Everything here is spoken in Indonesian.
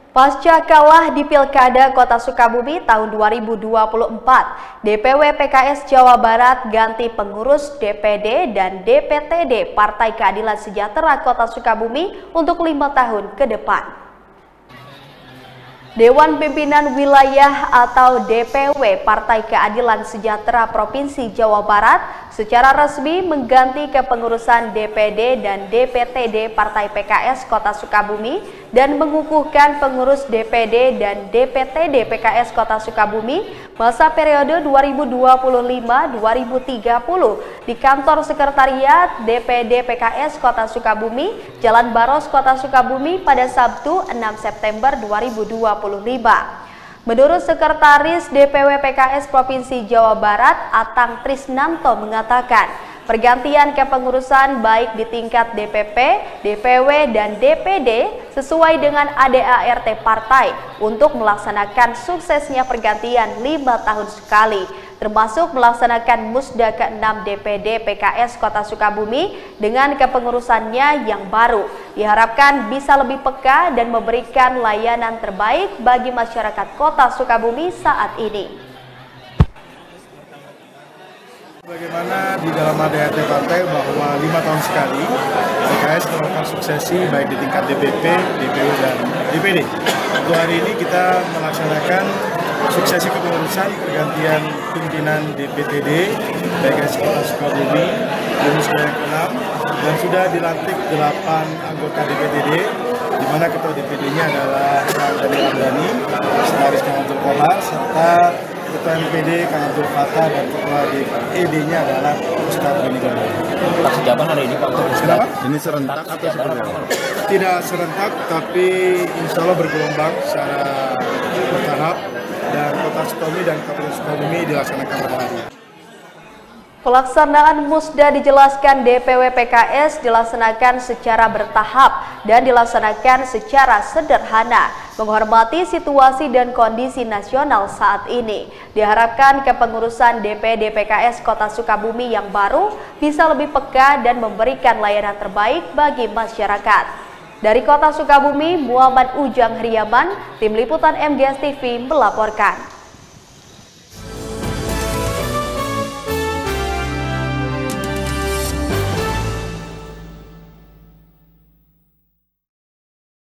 Pasca kalah di Pilkada Kota Sukabumi tahun 2024, DPW PKS Jawa Barat ganti pengurus DPD dan DPTD Partai Keadilan Sejahtera Kota Sukabumi untuk 5 tahun ke depan. Dewan Pimpinan Wilayah atau DPW Partai Keadilan Sejahtera Provinsi Jawa Barat secara resmi mengganti kepengurusan DPD dan DPTD Partai PKS Kota Sukabumi dan mengukuhkan pengurus DPD dan DPTD PKS Kota Sukabumi masa periode 2025-2030 di kantor sekretariat DPD PKS Kota Sukabumi, Jalan Baros Kota Sukabumi pada Sabtu 6 September 2025. Menurut Sekretaris DPW PKS Provinsi Jawa Barat, Atang Trisnanto mengatakan, pergantian kepengurusan baik di tingkat DPP, DPW, dan DPD sesuai dengan ADART partai untuk melaksanakan suksesnya pergantian 5 tahun sekali, termasuk melaksanakan Musda ke-6 DPD PKS Kota Sukabumi dengan kepengurusannya yang baru. Diharapkan bisa lebih peka dan memberikan layanan terbaik bagi masyarakat Kota Sukabumi saat ini. Bagaimana di dalam ADART partai bahwa 5 tahun sekali PKS melakukan suksesi baik di tingkat DPP, DPW, dan DPD. Untuk hari ini kita melaksanakan suksesi kepengurusan pergantian pimpinan DPTD PKS Kota Sukabumi Musda ke-6 dan sudah dilantik 8 anggota DPTD, di mana ketua DPD-nya adalah Kang Daniel Abdani, Sekretaris Kang Abdul Kohar, serta Ketua MPD Kang Abdul Fatah, dan Ketua DPD-nya adalah Ustaz Beni Gani. Persiapan hari ini Pak, kenapa? Ini serentak atau seperti apa? Tidak serentak, tapi insya Allah bergelombang secara bertahap, dan Kota Sukabumi dan Kabupaten Sukabumi dilaksanakan pada hari ini. Pelaksanaan Musda dijelaskan DPW PKS dilaksanakan secara bertahap dan dilaksanakan secara sederhana, menghormati situasi dan kondisi nasional saat ini. Diharapkan kepengurusan DPD PKS Kota Sukabumi yang baru bisa lebih peka dan memberikan layanan terbaik bagi masyarakat. Dari Kota Sukabumi, Muhammad Ujang Hriaman, Tim Liputan MGS TV melaporkan.